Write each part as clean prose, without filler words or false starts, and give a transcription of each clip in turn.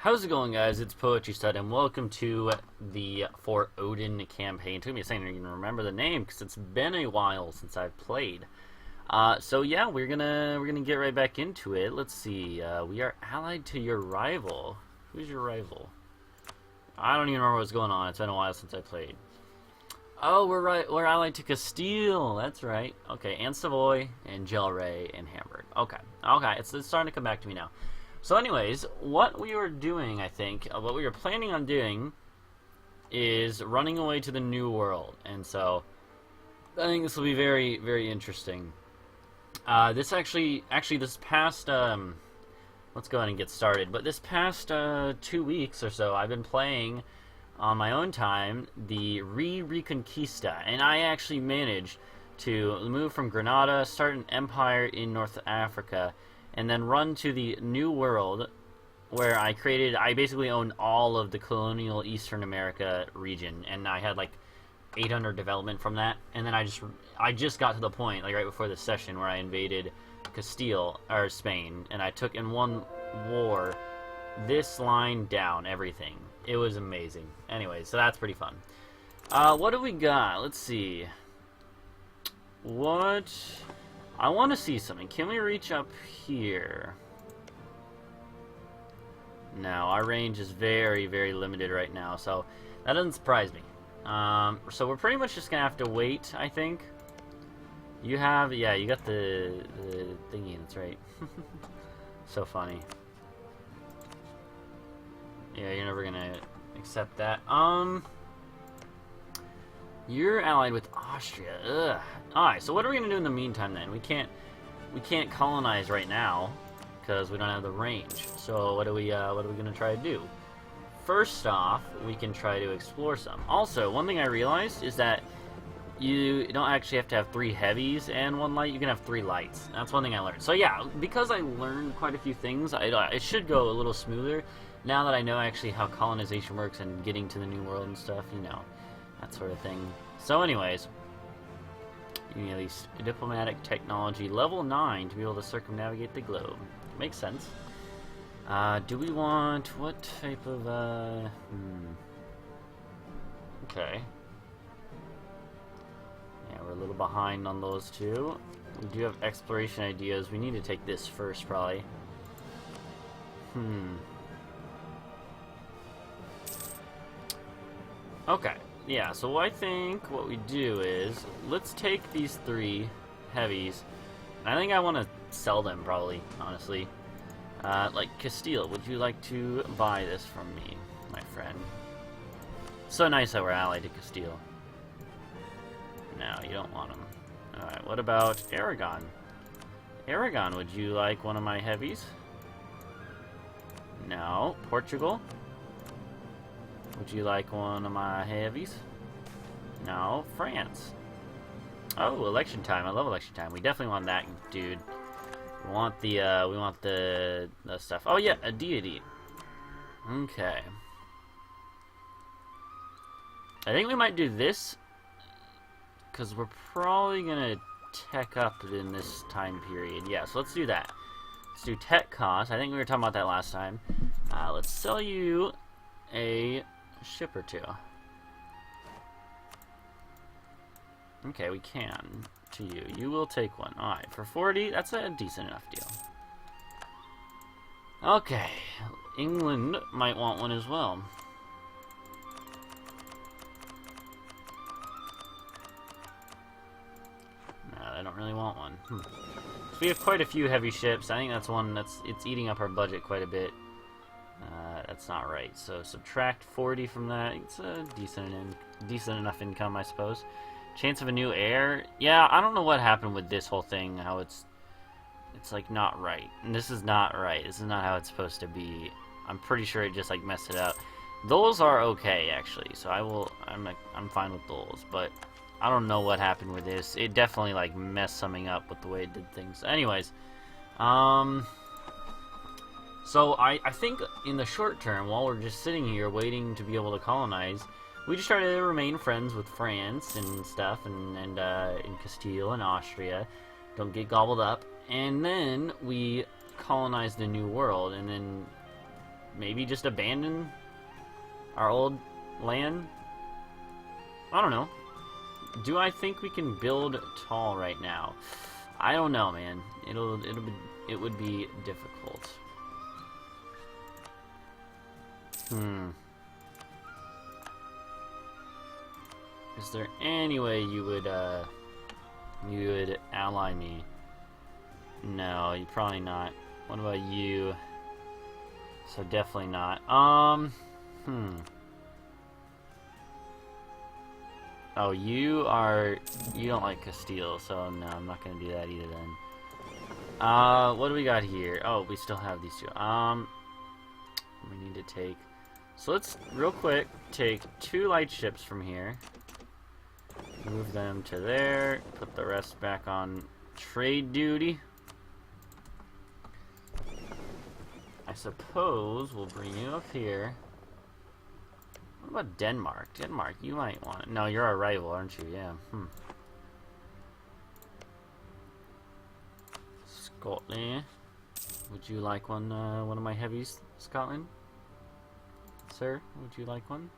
How's it going, guys? It's Poetry Stud, and welcome to the For Odin campaign. It took me a second to even remember the name because it's been a while since I've played. So yeah, we're gonna get right back into it. Let's see. We are allied to your rival. Who's your rival? I don't even remember what's going on. It's been a while since I played. Oh, we're right. We're allied to Castile. That's right. Okay, and Savoy, and Gelray, and Hamburg. Okay. It's starting to come back to me now. So anyways, what we were doing, I think, what we were planning on doing is running away to the New World. And so I think this will be very, very interesting. This past, let's go ahead and get started. But this past 2 weeks or so, I've been playing on my own time the Reconquista. And I actually managed to move from Granada, start an empire in North Africa, and then run to the New World, where I basically owned all of the colonial Eastern America region, and I had like 800 development from that. And then I just got to the point, like right before this session, where I invaded Castile, or Spain, and I took in one war this line down, everything. It was amazing. Anyway, so that's pretty fun. What do we got? Let's see. I want to see something. Can we reach up here? No, our range is very, very limited right now, so that doesn't surprise me. So we're pretty much just gonna have to wait, I think. You got the thingy, that's right. So funny. Yeah, you're never gonna accept that. You're allied with Austria. Ugh. Alright, so what are we gonna do in the meantime then? We can't colonize right now because we don't have the range. So what are we gonna try to do? First off, we can try to explore some. Also, one thing I realized is that you don't actually have to have 3 heavies and 1 light. You can have 3 lights. That's one thing I learned. So yeah, because I learned quite a few things, it should go a little smoother now that I know actually how colonization works and getting to the New World and stuff, you know. That sort of thing. So anyways, you need at least diplomatic technology level 9 to be able to circumnavigate the globe. Makes sense. Do we want what type of Okay. Yeah, we're a little behind on those two. We do have exploration ideas. We need to take this first, probably. Okay. Yeah, so I think what we do is, let's take these 3 heavies, and I think I want to sell them, probably, honestly. Like, Castile, would you like to buy this from me, my friend? So nice that we're allied to Castile. No, you don't want them. Alright, what about Aragon? Aragon, would you like one of my heavies? No. Portugal? Would you like one of my heavies? No. France. Oh, election time. I love election time. We definitely want that, dude. We want the stuff. Oh yeah, a deity. Okay. I think we might do this, because we're probably gonna tech up in this time period. Yeah, so let's do that. Let's do tech cost. I think we were talking about that last time. Let's sell you a ship or 2. Okay, we can to you. You will take one. Alright, for 40, that's a decent enough deal. Okay, England might want one as well. No, they don't really want one. So we have quite a few heavy ships. I think that's one it's eating up our budget quite a bit. That's not right. So subtract 40 from that. It's a decent enough income, I suppose. Chance of a new heir. Yeah, I don't know what happened with this whole thing. How it's like not right. And this is not right. This is not how it's supposed to be. I'm pretty sure it just like messed it up. Those are okay actually. So I'm fine with those. But I don't know what happened with this. It definitely like messed something up with the way it did things. Anyways, so I think in the short term, while we're just sitting here waiting to be able to colonize, we just try to remain friends with France and stuff, and in Castile and Austria. Don't get gobbled up. And then we colonize the New World, and then maybe just abandon our old land? I don't know. Do I think we can build tall right now? I don't know, man. It would be difficult. Is there any way you would ally me? No, you probably not. What about you? So definitely not. Oh, you don't like Castile, so no, I'm not gonna do that either then. What do we got here? Oh, we still have these two. We need to take... So let's, real quick, take 2 light ships from here. Move them to there. Put the rest back on trade duty. I suppose we'll bring you up here. What about Denmark? Denmark, you might want it. No, you're our rival, aren't you? Yeah. Scotland. Would you like one of my heavies, Scotland? Sir, would you like one?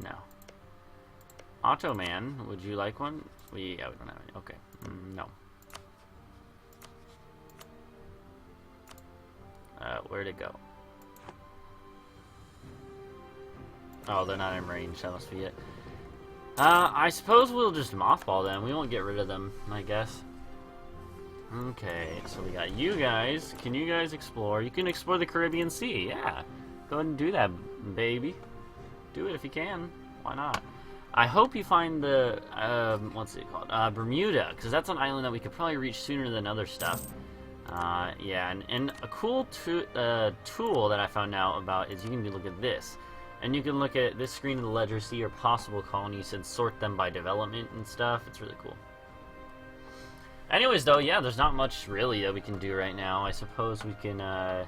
No. Ottoman, would you like one? Yeah, we don't have any. Okay. No. Where'd it go? Oh, they're not in range. That must be it. I suppose we'll just mothball them. We won't get rid of them, I guess. Okay, so we got you guys. Can you guys explore? You can explore the Caribbean Sea. Yeah. Go ahead and do that, baby. Do it if you can. Why not? I hope you find the, what's it called? Bermuda, because that's an island that we could probably reach sooner than other stuff. Yeah, and a cool tool that I found out about is you can look at this. And you can look at this screen of the ledger, see your possible colonies, and sort them by development and stuff. It's really cool. Anyways, though, yeah, there's not much really that we can do right now. I suppose we can, the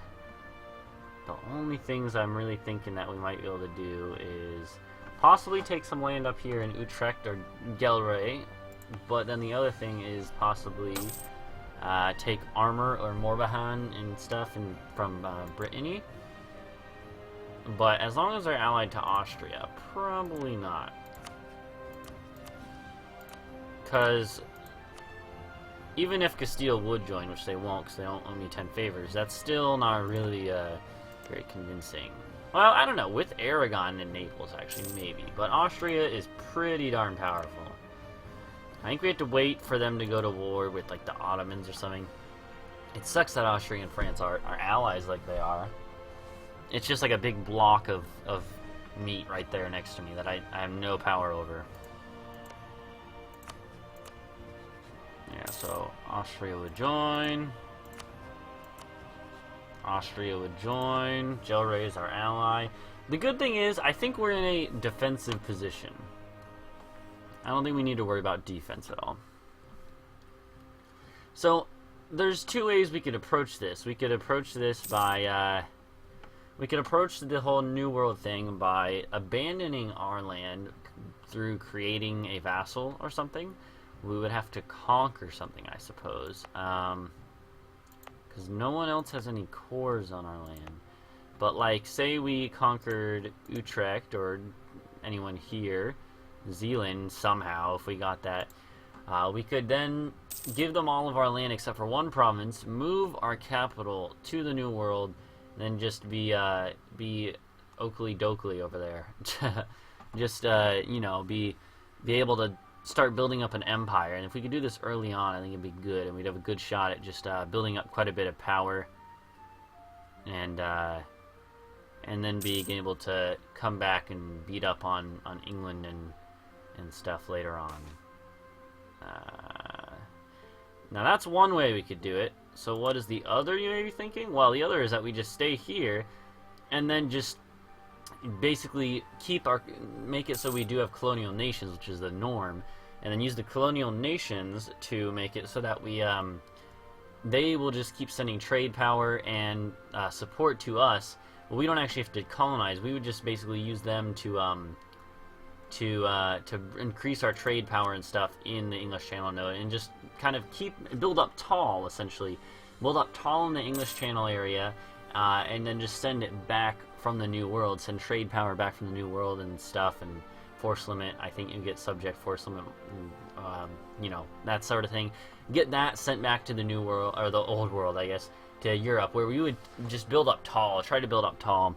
only things I'm really thinking that we might be able to do is possibly take some land up here in Utrecht or Gelre, but then the other thing is possibly take armor or Morbihan and stuff from Brittany. But as long as they're allied to Austria, probably not. Because even if Castile would join, which they won't because they don't owe me 10 favors, that's still not really very convincing. Well, I don't know. With Aragon and Naples, actually, maybe. But Austria is pretty darn powerful. I think we have to wait for them to go to war with, like, the Ottomans or something. It sucks that Austria and France are allies like they are. It's just like a big block of meat right there next to me that I have no power over. Yeah, so Austria would join. Austria would join. Gelre is our ally. The good thing is, I think we're in a defensive position. I don't think we need to worry about defense at all. So, there's 2 ways we could approach this. We could approach this by, we could approach the whole New World thing by abandoning our land through creating a vassal or something. We would have to conquer something, I suppose. Because no one else has any cores on our land. But, like, say we conquered Utrecht or anyone here, Zealand, somehow, if we got that. We could then give them all of our land except for one province, move our capital to the New World, then just be Oakley Dokley over there. Just, you know, be able to start building up an empire. And if we could do this early on, I think it'd be good, and we'd have a good shot at just building up quite a bit of power, and then being able to come back and beat up on England and stuff later on. Now that's one way we could do it. So what is the other you may be thinking? Well, the other is that we just stay here and then just basically make it so we do have colonial nations, which is the norm, and then use the colonial nations to make it so that we they will just keep sending trade power and support to us. Well, we don't actually have to colonize. We would just basically use them to increase our trade power and stuff in the English Channel node, and just kind of build up tall, essentially. Build up tall in the English Channel area, and then just send it back from the New World, send trade power back from the New World and stuff, and force limit. I think you get subject force limit, you know, that sort of thing. Get that sent back to the New World, or the Old World, I guess, to Europe, where we would just build up tall, try to build up tall,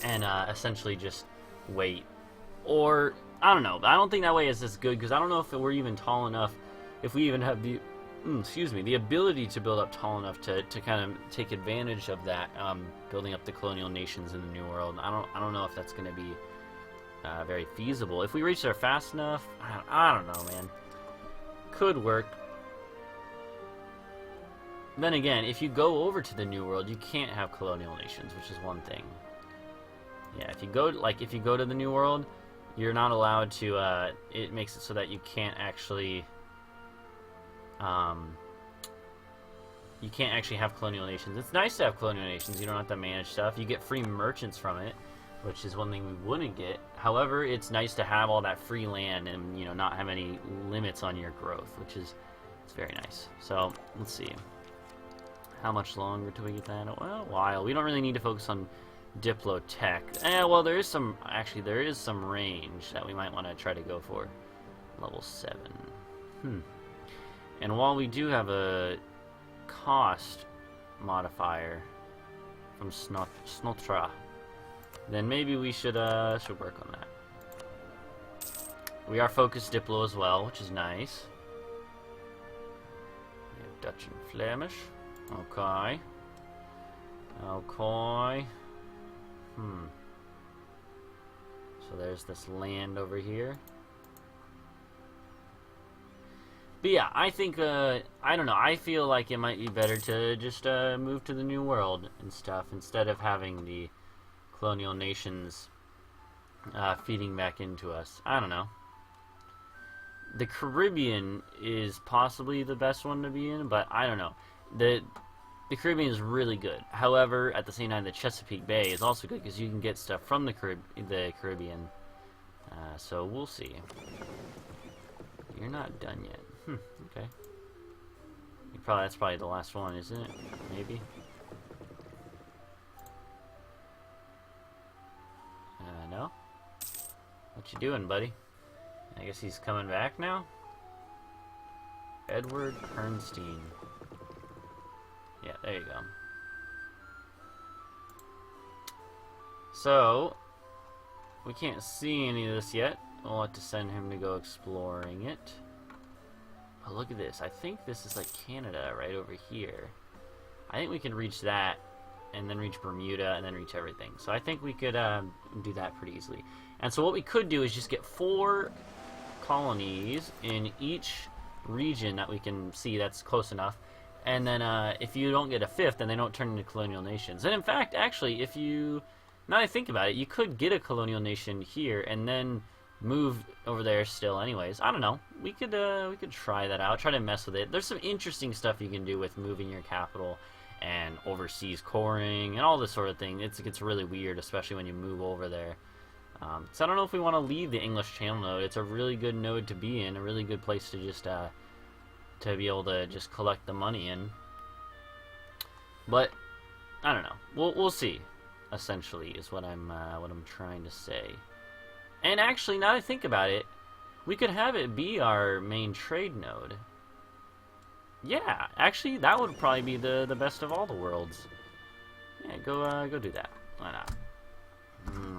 and essentially just wait. Or, I don't know, I don't think that way is as good, because I don't know if we're even tall enough, if we even have the, the ability to build up tall enough to kind of take advantage of that, building up the colonial nations in the New World. I don't know if that's going to be very feasible. If we reach there fast enough, I don't know, man. Could work. Then again, if you go over to the New World, you can't have colonial nations, which is one thing. Yeah, if you go to the New World, you're not allowed to, it makes it so that you can't actually, have colonial nations. It's nice to have colonial nations. You don't have to manage stuff. You get free merchants from it, which is one thing we wouldn't get. However, it's nice to have all that free land and, you know, not have any limits on your growth, which is, it's very nice. So, let's see. How much longer till we get that? Well, a while. We don't really need to focus on Diplotech. Well, there is some range that we might want to try to go for. Level 7. And while we do have a cost modifier from Snotra, then maybe we should work on that. We are focused Diplo as well, which is nice. We have Dutch and Flemish. Okay. Okay. So there's this land over here. But yeah, I think, I don't know, I feel like it might be better to just move to the New World and stuff, instead of having the colonial nations feeding back into us. I don't know. The Caribbean is possibly the best one to be in, but I don't know. The Caribbean is really good. However, at the same time, the Chesapeake Bay is also good because you can get stuff from the Caribbean. So we'll see. You're not done yet. Okay. That's probably the last one, isn't it? Maybe. No. What you doing, buddy? I guess he's coming back now. Edward Bernstein. Yeah, there you go. So, we can't see any of this yet. We'll have to send him to go exploring it. Oh, look at this. I think this is like Canada right over here. I think we can reach that, and then reach Bermuda, and then reach everything. So I think we could do that pretty easily. And so what we could do is just get 4 colonies in each region that we can see that's close enough. And then if you don't get a 5th, then they don't turn into colonial nations. And in fact, actually, if you, now that I think about it, you could get a colonial nation here and then move over there still anyways. I don't know. We could try that out, try to mess with it. There's some interesting stuff you can do with moving your capital and overseas coring and all this sort of thing. It gets really weird, especially when you move over there. So I don't know if we want to leave the English Channel node. It's a really good node to be in, a really good place to just to be able to just collect the money in. But I don't know. We'll see. Essentially, is what I'm trying to say. And actually, now that I think about it, we could have it be our main trade node. Yeah, actually, that would probably be the best of all the worlds. Yeah, go do that. Why not?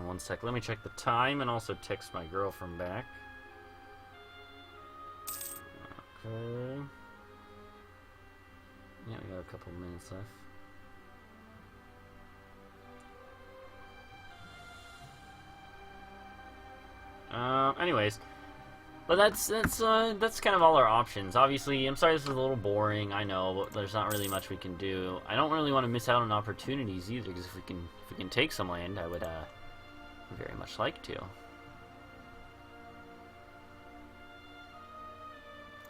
One sec. Let me check the time and also text my girlfriend back. Okay. Yeah, we got a couple minutes left. Anyways, but that's kind of all our options. Obviously, I'm sorry this is a little boring. I know, but there's not really much we can do. I don't really want to miss out on opportunities either, because if we can take some land, I would very much like to.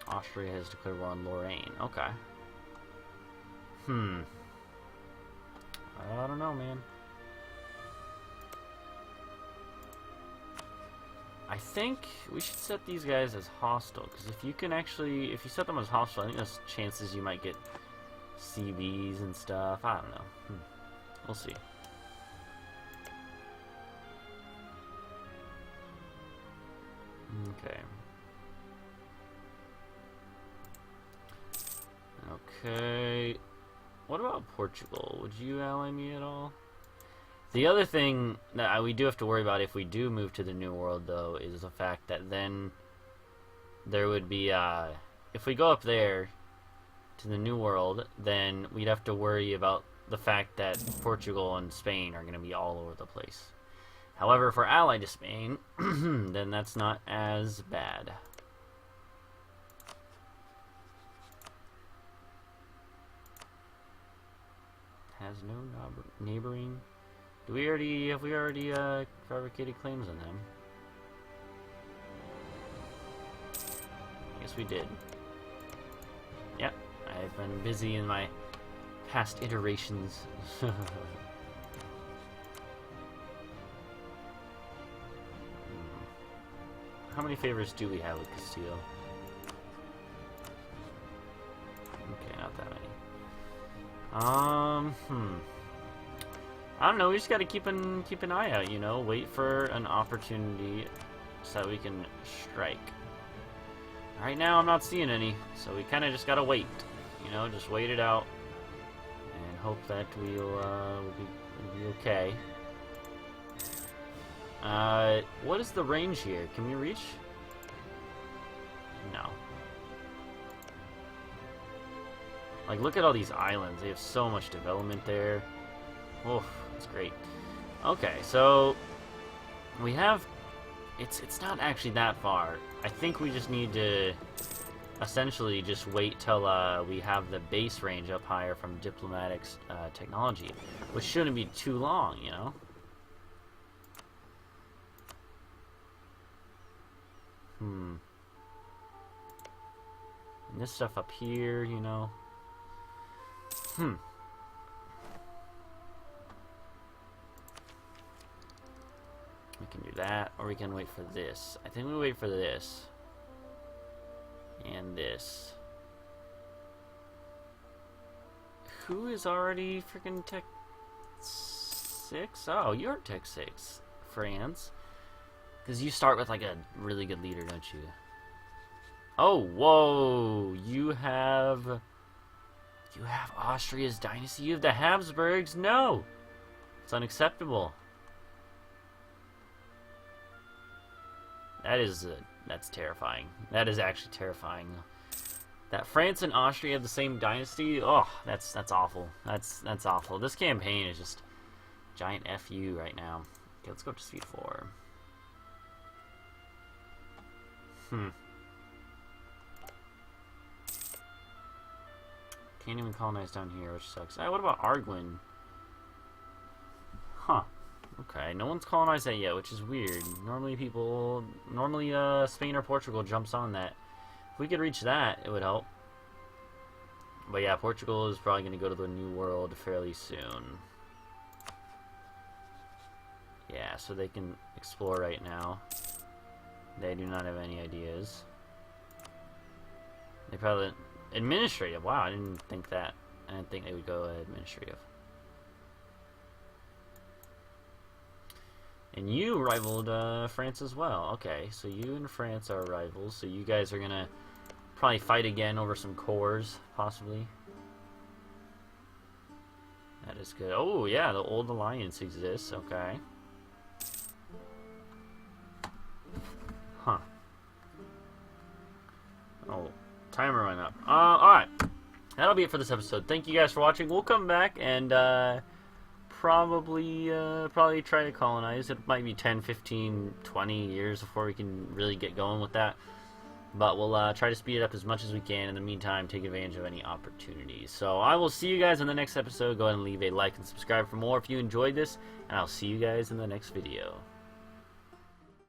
Austria has declared war on Lorraine. Okay. I don't know, man. I think we should set these guys as hostile, because if you set them as hostile, I think there's chances you might get CVs and stuff. I don't know. We'll see. Okay. Okay. What about Portugal? Would you ally me at all? The other thing that we do have to worry about if we do move to the New World, though, is the fact that then there would be, if we go up there to the New World, then we'd have to worry about the fact that Portugal and Spain are going to be all over the place. However, if we're allied to Spain, then that's not as bad. Has no neighboring. Have we already fabricated claims on them? Yes, we did. Yep, I've been busy in my past iterations. How many favors do we have with Castile? Okay, not that many. I don't know, we just gotta keep an eye out, you know, wait for an opportunity so that we can strike. Right now I'm not seeing any, so we kinda just gotta wait. You know, just wait it out and hope that we'll be okay. What is the range here? Can we reach? No. Like, look at all these islands. They have so much development there. Oof, that's great. Okay, so we have... It's not actually that far. I think we just need to essentially just wait till we have the base range up higher from diplomatic technology, which shouldn't be too long, you know? And this stuff up here, you know? We can do that, or we can wait for this. I think we wait for this. And this. Who is already freaking Tech 6? Oh, you're Tech 6, France. Because you start with like a really good leader, don't you? Oh, whoa! You have Austria's dynasty. You have the Habsburgs. No, it's unacceptable. That's terrifying. That is actually terrifying. That France and Austria have the same dynasty. Oh, that's awful. That's awful. This campaign is just giant FU right now. Okay, let's go up to speed 4. Can't even colonize down here, which sucks. What about Arguin? Huh. Okay, no one's colonized that yet, which is weird. Normally Spain or Portugal jumps on that. If we could reach that, it would help. But yeah, Portugal is probably going to go to the New World fairly soon. Yeah, so they can explore right now. They do not have any ideas. They probably... Administrative, wow, I didn't think that. I didn't think they would go administrative. And you rivaled France as well. Okay, so you and France are rivals. So you guys are gonna probably fight again over some cores, possibly. That is good. Oh yeah, the old alliance exists. Okay. Huh. Oh, timer went up. Alright. That'll be it for this episode. Thank you guys for watching. We'll come back and probably try to colonize. It might be 10, 15, 20 years before we can really get going with that. But we'll try to speed it up as much as we can. In the meantime, take advantage of any opportunities. So I will see you guys in the next episode. Go ahead and leave a like and subscribe for more if you enjoyed this. And I'll see you guys in the next video.